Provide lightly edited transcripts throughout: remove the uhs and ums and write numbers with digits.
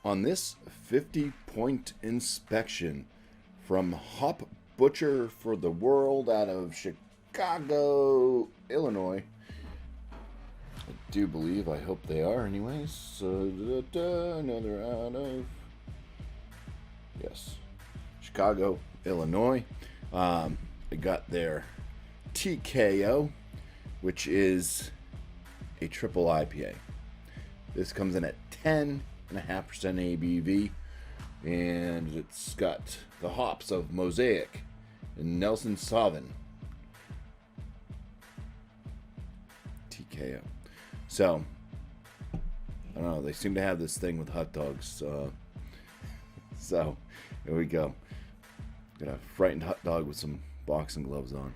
On this 50-point inspection from Hop Butcher for the World out of Chicago, Illinois. I do believe, I hope they are anyways. So, another out of, yes, Chicago, Illinois. I got their TKO, which is a triple IPA. This comes in at 10.5% ABV, and it's got the hops of Mosaic and Nelson Sauvin. TKO. So, I don't know, they seem to have this thing with hot dogs. So, here we go. Got a frightened hot dog with some boxing gloves on.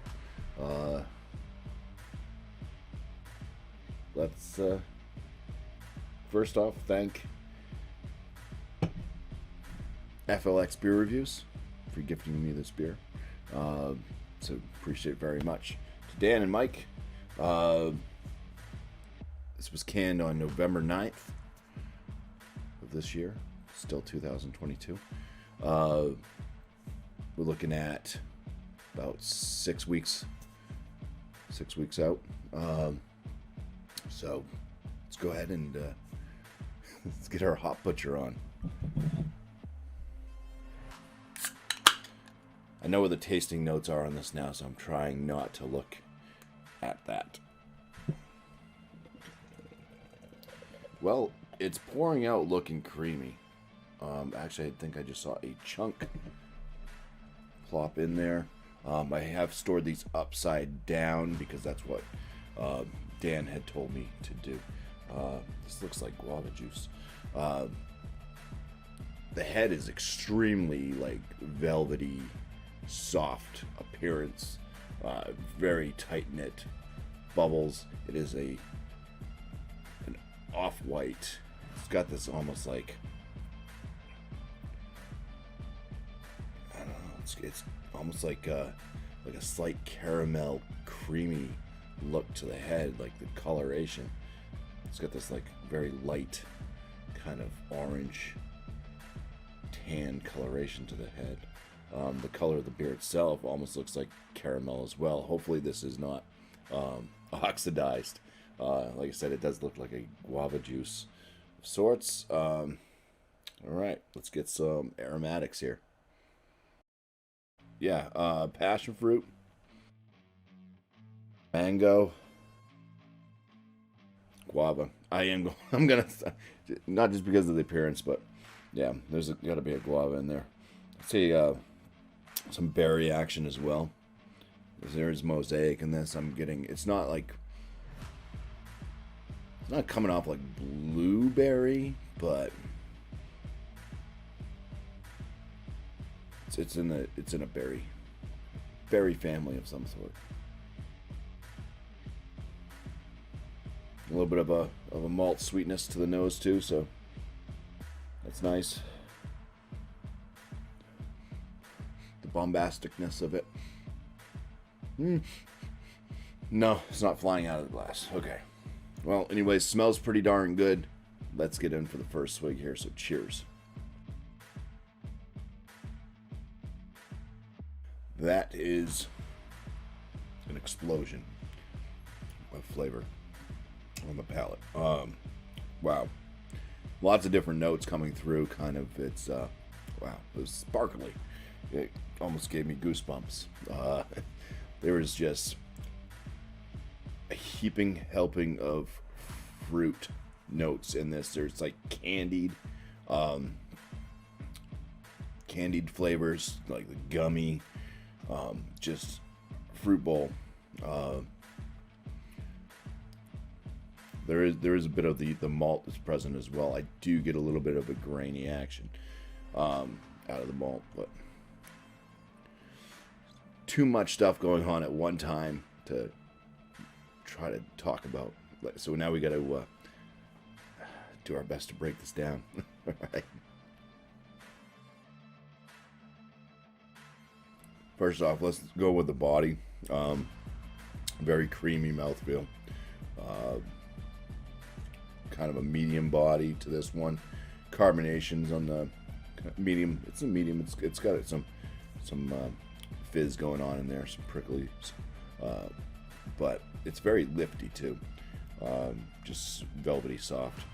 Let's first off thank FLX Beer Reviews for gifting me this beer. So appreciate it very much. To Dan and Mike, this was canned on November 9th of this year, still 2022. We're looking at about 6 weeks out. So let's go ahead and let's get our Hop Butcher on. I know where the tasting notes are on this now, so I'm trying not to look at that. Well, it's pouring out looking creamy. Actually, I think I just saw a chunk plop in there. I have stored these upside down because that's what Dan had told me to do. This looks like guava juice. The head is extremely like velvety, soft appearance, very tight-knit bubbles. It is an off-white. It's got this almost like, I don't know, it's almost like a slight caramel creamy look to the head, like the coloration. It's got this like very light kind of orange tan coloration to the head. The color of the beer itself almost looks like caramel as well. Hopefully this is not oxidized. Like I said, it does look like a guava juice of sorts. All right, let's get some aromatics here. Yeah, passion fruit, mango, guava. I'm gonna, not just because of the appearance, but yeah, there's got to be a guava in there. Let's see, some berry action as well. There's Mosaic in this. I'm getting, it's not coming off like blueberry, but it's in a berry family of some sort. A little bit of a malt sweetness to the nose too, so that's nice. The bombasticness of it. No, it's not flying out of the glass. Okay. Well, anyways, smells pretty darn good. Let's get in for the first swig here, so cheers. That is an explosion of flavor on the palate. Wow. Lots of different notes coming through, kind of. It's, wow, it was sparkly. It almost gave me goosebumps. There was just a heaping helping of fruit notes in this. There's like candied flavors, like the gummy, just fruit bowl. There is a bit of the malt that's present as well. I do get a little bit of a grainy action out of the malt, but too much stuff going on at one time to try to talk about. So now we got to do our best to break this down. All right. First off, let's go with the body. Very creamy mouthfeel. Kind of a medium body to this one. carbonations on the medium. It's a medium. It's got some fizz going on in there, some prickly, but it's very lifty too. Just velvety soft.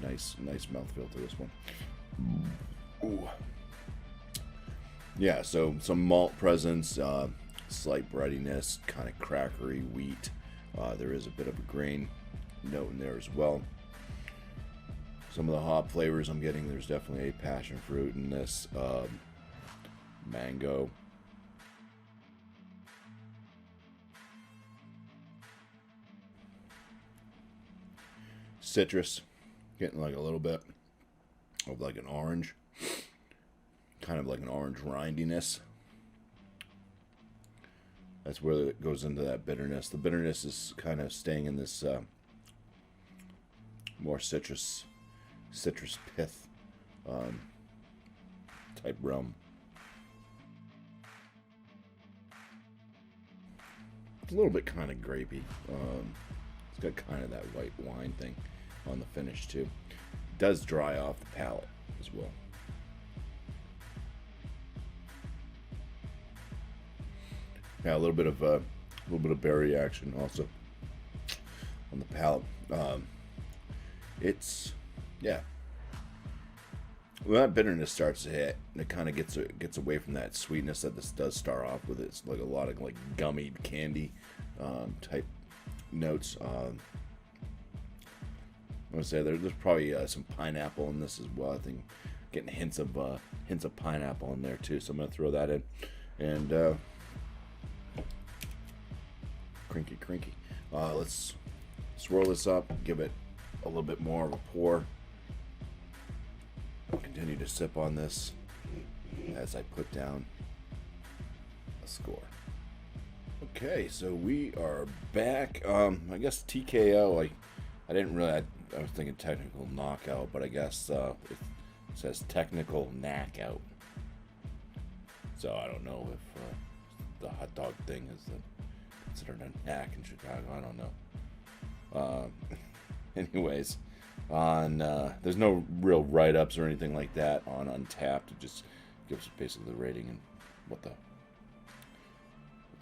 Nice mouthfeel to this one. Ooh. Yeah, so some malt presence, slight breadiness, kind of crackery wheat. There is a bit of a grain note in there as well. Some of the hop flavors I'm getting, there's definitely a passion fruit in this, mango. Citrus, getting like a little bit of like an orange, kind of like an orange rindiness. That's where it goes into that bitterness. The bitterness is kind of staying in this more citrus pith type realm. It's a little bit kind of grapey. It's got kind of that white wine thing on the finish too. It does dry off the palate as well. Yeah, a little bit of berry action also on the palate. It's, yeah. When that bitterness starts to hit, it kind of gets away from that sweetness that this does start off with. It's like a lot of like gummy candy type notes. I would say there's probably some pineapple in this as well. I think getting hints of pineapple in there too. So I'm gonna throw that in, and crinky. Let's swirl this up, give it a little bit more of a pour. Continue to sip on this as I put down a score. Okay, so we are back. I guess TKO. I didn't really. I was thinking technical knockout, but I guess it says technical knackout. So I don't know if the hot dog thing is considered a knack in Chicago. I don't know. Anyways, on there's no real write-ups or anything like that on Untapped. It just gives basically the rating and what the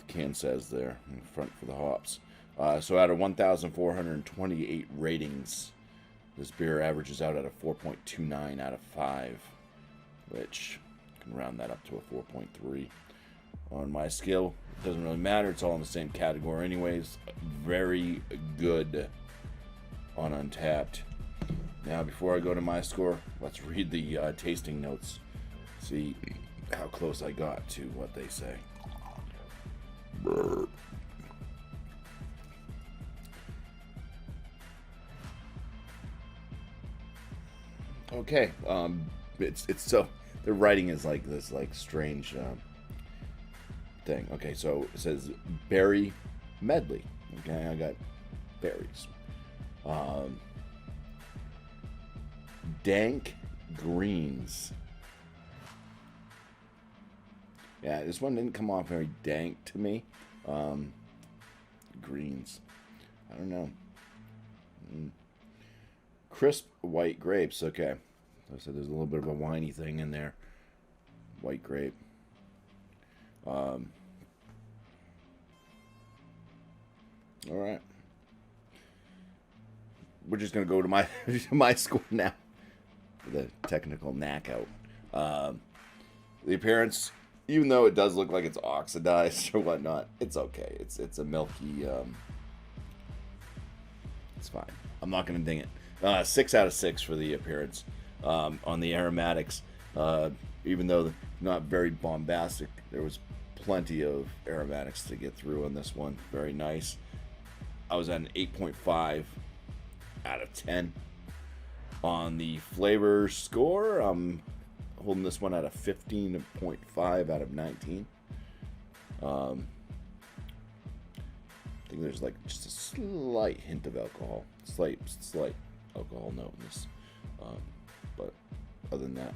can says there in front for the hops. So out of 1,428 ratings, this beer averages out at a 4.29 out of 5, which can round that up to a 4.3 on my scale. It doesn't really matter. It's all in the same category anyways. Very good on Untapped. Now, before I go to my score, let's read the tasting notes. See how close I got to what they say. Brr. Okay, it's so the writing is like this like strange thing. Okay, so it says berry medley. Okay, I got berries. Dank greens. Yeah, this one didn't come off very dank to me. Greens. I don't know. Crisp white grapes. Okay. So there's a little bit of a winey thing in there. White grape. All right. We're just going to go to my my score now. The technical knackout. The appearance, even though it does look like it's oxidized or whatnot, it's okay. It's a milky. It's fine. I'm not gonna ding it. 6 out of 6 for the appearance. On the aromatics, even though not very bombastic, there was plenty of aromatics to get through on this one. Very nice. I was at an 8.5 out of 10. On the flavor score, I'm holding this one at a 15.5 out of 19. I think there's like just a slight hint of alcohol, slight alcohol note in this, but other than that,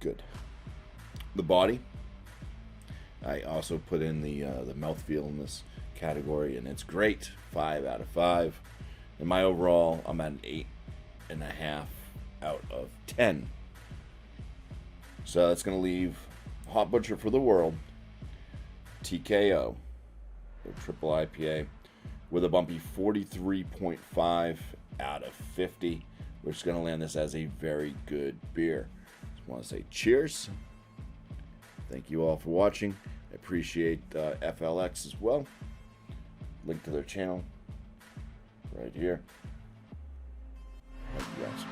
good. The body, I also put in the mouthfeel in this category, and it's great. 5 out of 5. And my overall, I'm at an 8 8.5 out of 10. So that's going to leave Hot Butcher for the World, TKO, the triple IPA, with a bumpy 43.5 out of 50, which is going to land this as a very good beer. Just want to say cheers. Thank you all for watching. I appreciate FLX as well. Link to their channel right here. Thank you guys.